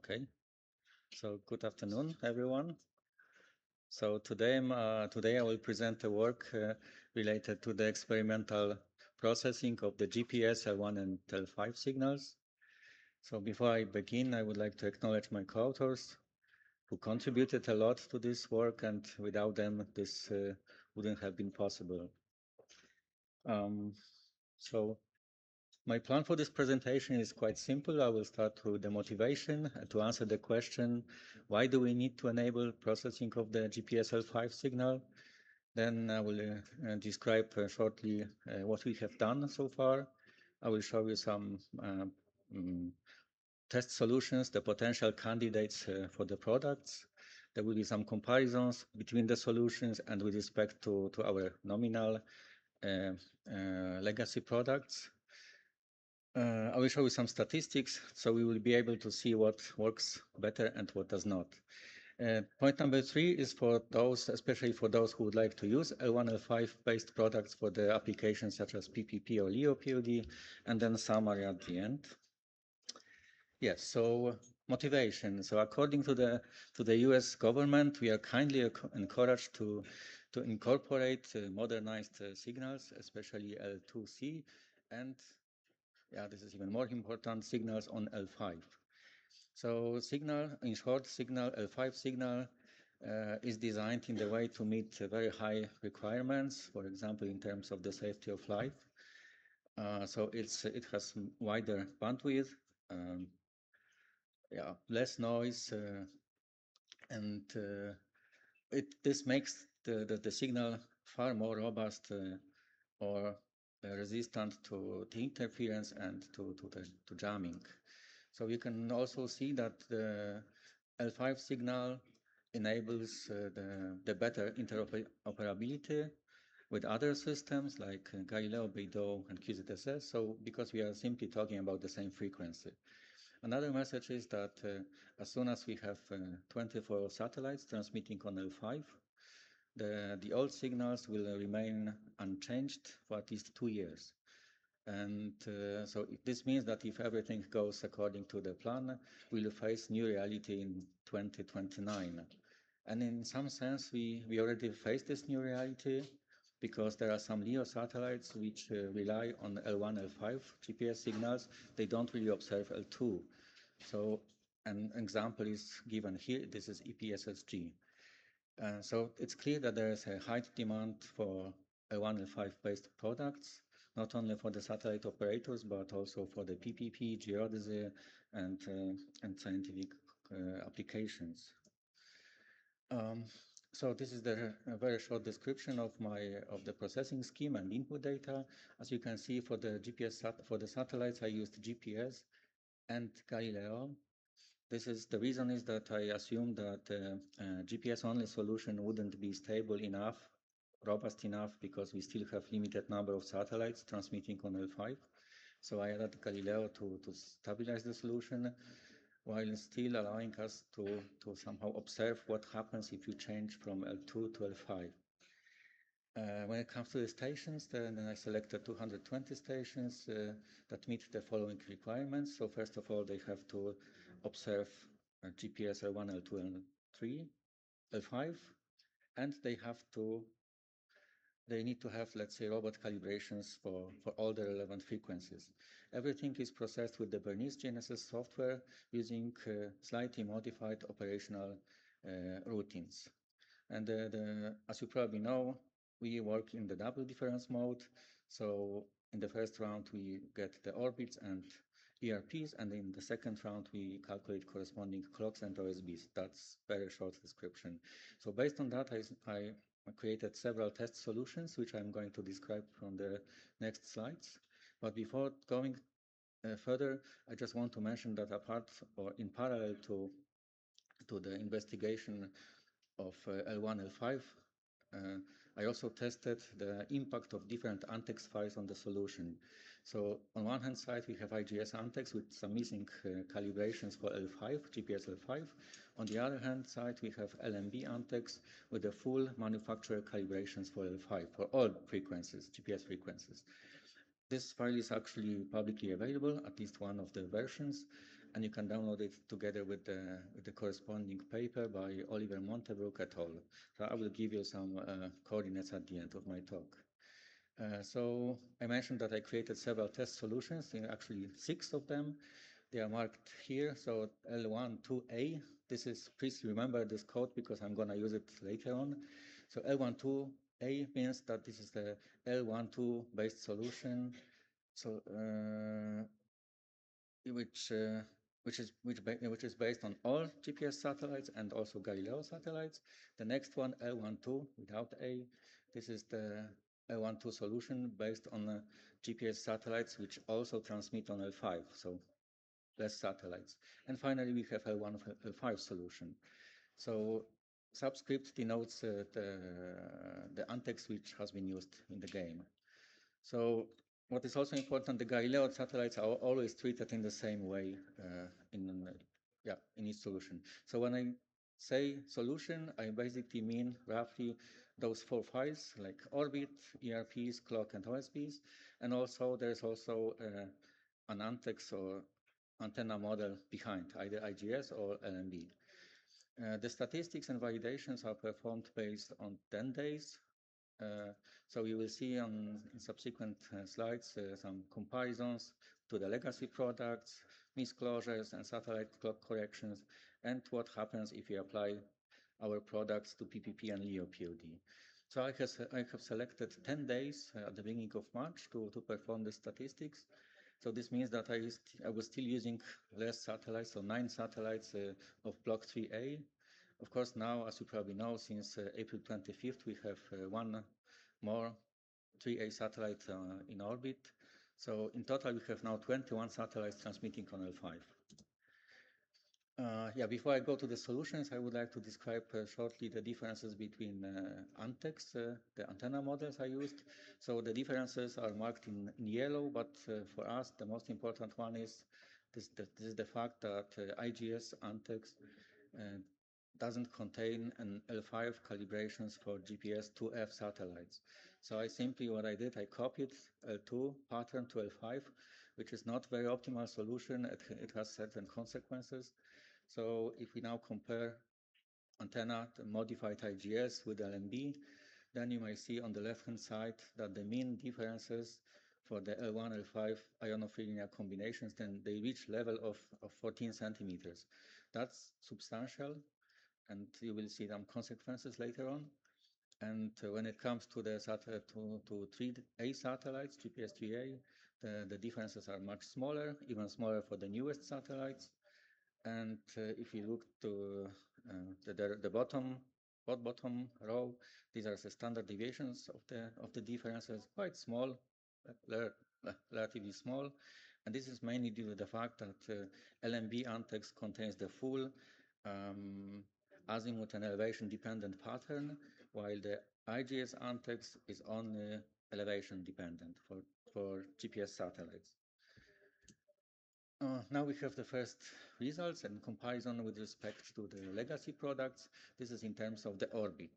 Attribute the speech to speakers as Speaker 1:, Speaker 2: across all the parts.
Speaker 1: Okay, so good afternoon, everyone. So today I will present a work related to the experimental processing of the GPS L1 and L5 signals. So before I begin, I would like to acknowledge my co-authors who contributed a lot to this work, and without them, this wouldn't have been possible. So my plan for this presentation is quite simple. I will start with the motivation to answer the question, why do we need to enable processing of the GPS L5 signal? Then I will describe shortly what we have done so far. I will show you some test solutions, the potential candidates for the products. There will be some comparisons between the solutions and with respect to our nominal legacy products. I will show you some statistics, so we will be able to see what works better and what does not. Point number 3 is for those, especially for those who would like to use L1, L5 based products for the applications such as PPP or LEO POD, and then summary at the end. Yes, so motivation. So according to the US government, we are kindly encouraged to incorporate modernized signals, especially L2C, and this is even more important, signals on L5. So signal, in short, signal L5 signal is designed in the way to meet very high requirements, for example, in terms of the safety of life. So it has wider bandwidth, less noise, and this makes the signal far more robust or resistant to interference and to jamming. So you can also see that the L5 signal enables the better interoperability with other systems like Galileo, Beidou, and QZSS. So because we are simply talking about the same frequency. Another message is that as soon as we have 24 satellites transmitting on L5, the old signals will remain unchanged for at least 2 years. And so this means that if everything goes according to the plan, we'll face new reality in 2029. And in some sense, we already face this new reality because there are some LEO satellites which rely on L1, L5 GPS signals. They don't really observe L2. So an example is given here. This is EPSSG. So it's clear that there is a high demand for L1, L5 based products, not only for the satellite operators, but also for the PPP, geodesy, and scientific applications. So this is a very short description of the processing scheme and input data. As you can see, for the GPS for the satellites, I used GPS and Galileo. The reason is that I assume that GPS-only solution wouldn't be stable enough, robust enough, because we still have limited number of satellites transmitting on L5. So I added Galileo to stabilize the solution, while still allowing us to somehow observe what happens if you change from L2 to L5. When it comes to the stations, then I selected 220 stations that meet the following requirements. So first of all, they have to observe GPS L1, L2, L3, L5, and they need to have, let's say, robot calibrations for all the relevant frequencies. Everything is processed with the Bernice GNSS software using slightly modified operational routines. And as you probably know, we work in the double difference mode. So in the first round, we get the orbits and ERPs, and in the second round, we calculate corresponding clocks and OSBs. That's very short description. So based on that, I created several test solutions, which I'm going to describe from the next slides. But before going further, I just want to mention that apart or in parallel to the investigation of L1, L5, I also tested the impact of different antex files on the solution. So on one hand side, we have IGS antex with some missing calibrations for L5, GPS L5. On the other hand side, we have LMB antex with the full manufacturer calibrations for L5 for all frequencies, GPS frequencies. This file is actually publicly available, at least one of the versions. and you can download it together with the corresponding paper by Oliver Montebrook et al. So I will give you some coordinates at the end of my talk. So I mentioned that I created several test solutions, actually 6 of them. They are marked here, so L12A. This is, please remember this code because I'm going to use it later on. So L12A means that this is the L12 based solution. So which is based on all GPS satellites and also Galileo satellites. The next one, L12 without A, this is the L12 solution based on GPS satellites which also transmit on L5, so less satellites. And finally, we have L1 L5 solution. So subscript denotes the antex which has been used in the game. So what is also important, the Galileo satellites are always treated in the same way in each solution. So when I say solution, I basically mean roughly those 4 files like orbit, ERPs, clock, and OSPs. And also there's also an antex or antenna model behind, either IGS or LMB. The statistics and validations are performed based on 10 days. So you will see on subsequent slides some comparisons to the legacy products, misclosures, and satellite clock corrections, and what happens if you apply our products to PPP and LEO POD. So I have selected 10 days at the beginning of March to perform the statistics. So this means that I was still using less satellites, so 9 satellites of Block 3A. Of course, now, as you probably know, since April 25th, we have one more 3A satellite in orbit. So in total, we have now 21 satellites transmitting on L5. Before I go to the solutions, I would like to describe shortly the differences between antex, the antenna models I used. So the differences are marked in yellow, but for us, the most important one is this is the fact that IGS antex doesn't contain an L5 calibrations for GPS 2F satellites. So what I did, I copied L2 pattern to L5, which is not very optimal solution. It has certain consequences. So if we now compare antenna to modified IGS with LMB, then you may see on the left-hand side that the mean differences for the L1, L5 ionophilinia combinations, then they reach level of 14 centimeters. That's substantial, and you will see some consequences later on. And when it comes to the to 3A satellites, GPS 3A, the differences are much smaller, even smaller for the newest satellites. And if you look to the bottom row, these are the standard deviations of the differences, quite small, relatively small. And this is mainly due to the fact that LMB antex contains the full azimuth and elevation dependent pattern, while the IGS antex is only elevation dependent for GPS satellites. Now we have the first results and comparison with respect to the legacy products. This is in terms of the orbit.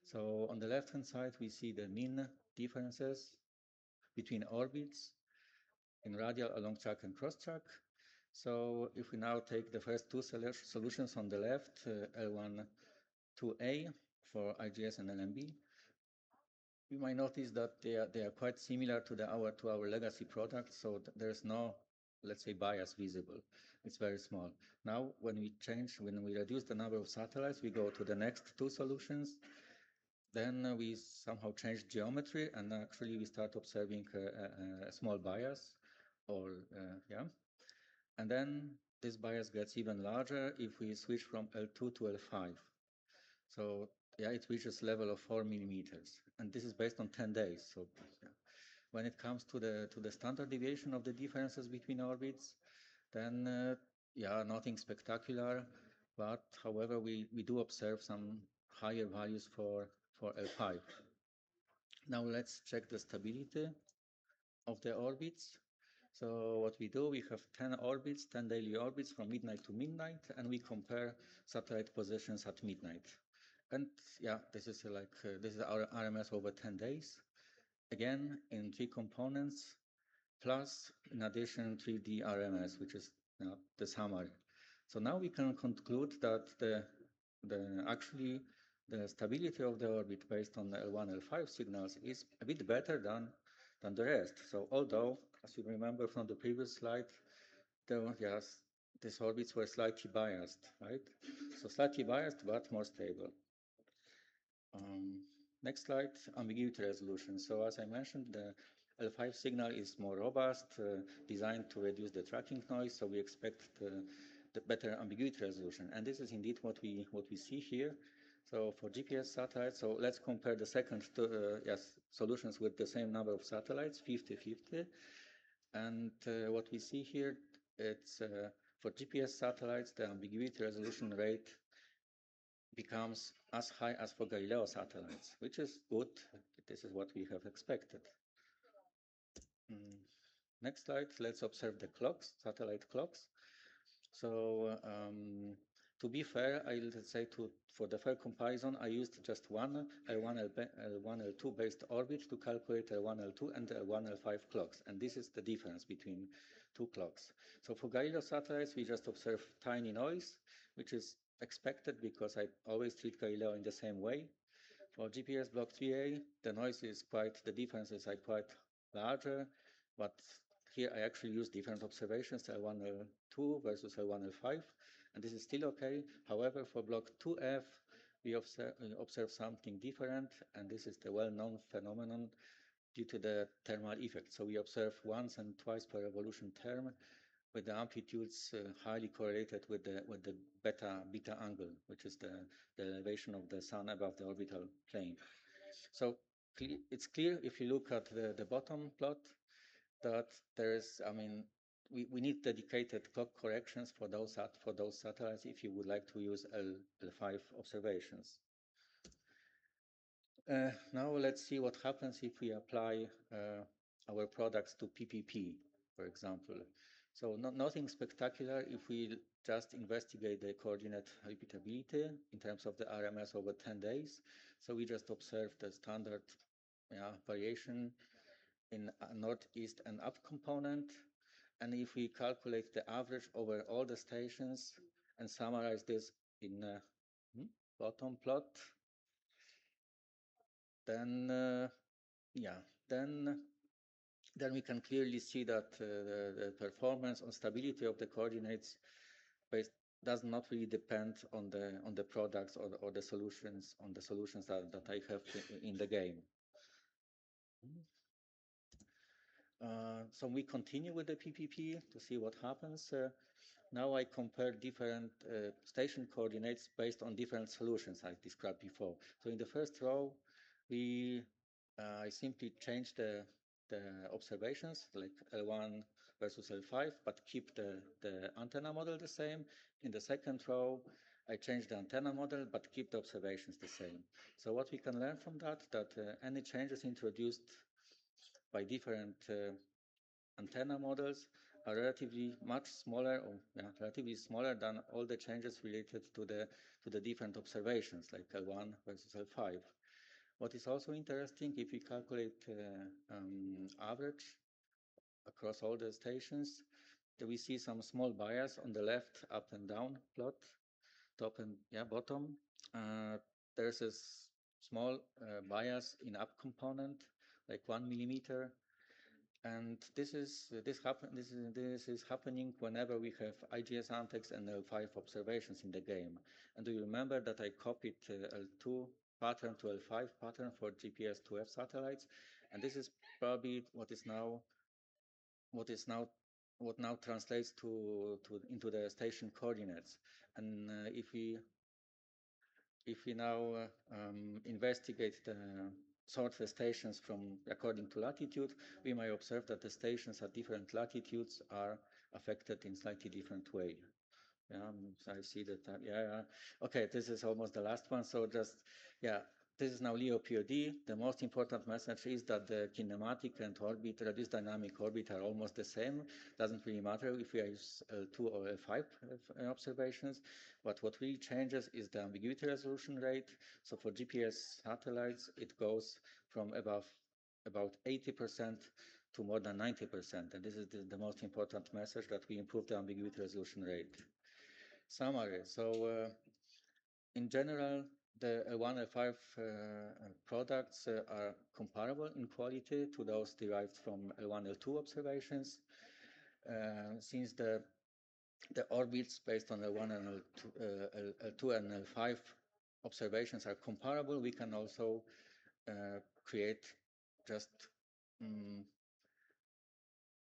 Speaker 1: So on the left-hand side, we see the mean differences between orbits in radial, along track, and cross track. So if we now take the first 2 solutions on the left, L1 2A for IGS and LMB, you might notice that they are quite similar to our legacy products. So there's no, let's say, bias visible. It's very small. Now, when we reduce the number of satellites, we go to the next 2 solutions. Then we somehow change geometry, and actually we start observing a small bias, and then this bias gets even larger if we switch from L2 to L5. So it reaches level of 4 millimeters, and this is based on 10 days. So when it comes to the standard deviation of the differences between orbits, then nothing spectacular, but however we do observe some higher values for L5. Now let's check the stability of the orbits. So what we do, we have 10 orbits, 10 daily orbits from midnight to midnight, and we compare satellite positions at midnight. And this is our RMS over 10 days. Again, in 3 components, plus in addition 3D RMS, which is the summary. So now we can conclude that actually the stability of the orbit based on L1, L5 signals is a bit better than the rest. So although, as you remember from the previous slide, yes, these orbits were slightly biased, right? So slightly biased, but more stable. Um, Next slide, ambiguity resolution. So as I mentioned, the L5 signal is more robust, designed to reduce the tracking noise. So we expect the better ambiguity resolution. And this is indeed what we see here. So for GPS satellites, so let's compare the second solutions with the same number of satellites, 50-50. And what we see here, it's for GPS satellites, the ambiguity resolution rate becomes as high as for Galileo satellites, which is good. This is what we have expected. Next slide, let's observe the clocks, satellite clocks. So to be fair, I'll say for the fair comparison, I used just one L1, L1, L2 based orbit to calculate L1, L2 and L1, L5 clocks. And this is the difference between two clocks. So for Galileo satellites, we just observe tiny noise, which is expected because I always treat Galileo in the same way. For GPS block 3A, the differences are quite larger, but here I actually use different observations, L1, L2 versus L1, L5, and this is still okay. However, for block 2F, we observe something different, and this is the well-known phenomenon due to the thermal effect. So we observe once and twice per revolution term with the amplitudes highly correlated with the beta angle, which is the elevation of the sun above the orbital plane. So it's clear if you look at the bottom plot that there is, I mean, we need dedicated clock corrections for those satellites if you would like to use L5 observations. Now let's see what happens if we apply our products to PPP, for example. So nothing spectacular if we just investigate the coordinate repeatability in terms of the RMS over 10 days. So we just observe the standard variation in northeast and up component. And if we calculate the average over all the stations and summarize this in a bottom plot, then then we can clearly see that the performance and stability of the coordinates does not really depend on the products or the solutions that I have in the game. So we continue with the PPP to see what happens. Now I compare different station coordinates based on different solutions I described before. So in the first row, I simply change the observations like L1 versus L5, but keep the antenna model the same. In the second row, I change the antenna model, but keep the observations the same. So what we can learn from that any changes introduced by different antenna models are relatively much smaller, or relatively smaller than all the changes related to the different observations, like L1 versus L5. What is also interesting, if we calculate average across all the stations, we see some small bias on the left up and down plot, top and bottom. There's a small bias in up component, like 1 millimeter. And this is happening whenever we have IGS antennas and L5 observations in the game. And do you remember that I copied L2 pattern to L5 pattern for GPS 2F satellites? And this is probably what now translates into the station coordinates. And if we now investigate sort the stations according to latitude, we may observe that the stations at different latitudes are affected in slightly different way. I see that. Okay, this is almost the last one. So this is now LEO POD. The most important message is that the kinematic and reduced dynamic orbit are almost the same. Doesn't really matter if we use L2 or L5 observations, but what really changes is the ambiguity resolution rate. So for GPS satellites, it goes from about 80% to more than 90%. And this is the most important message, that we improve the ambiguity resolution rate. Summary. So in general, the L1, L5 products are comparable in quality to those derived from L1, L2 observations. Since the orbits based on L1 and L2 and L5 observations are comparable, we can also create just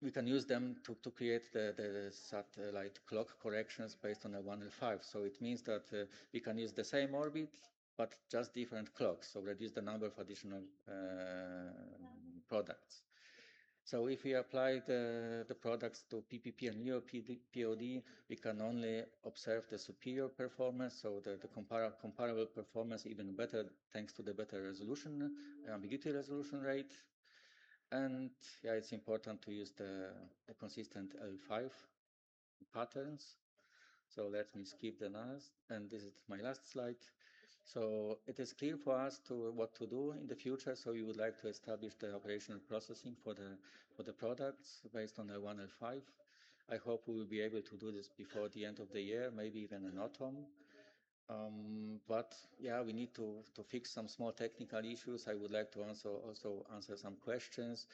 Speaker 1: we can use them to create the satellite clock corrections based on L1, L5. So it means that we can use the same orbit, but just different clocks, so reduce the number of additional products. So if we apply the products to PPP and NeoPOD, we can only observe the superior performance, so the comparable performance even better thanks to the better resolution, ambiguity resolution rate. And yeah, it's important to use the consistent L5 patterns. So let me skip the last, and this is my last slide. So it is clear for us what to do in the future. So we would like to establish the operational processing for the products based on L1, L5. I hope we will be able to do this before the end of the year, maybe even in autumn. But yeah, we need to fix some small technical issues. I would like to also answer some questions.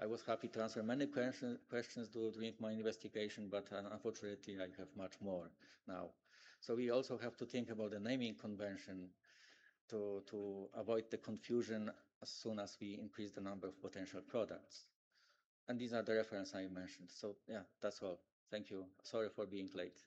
Speaker 1: I was happy to answer many questions during my investigation, but unfortunately I have much more now. So we also have to think about the naming convention to avoid the confusion as soon as we increase the number of potential products. And these are the references I mentioned. So yeah, that's all. Thank you. Sorry for being late.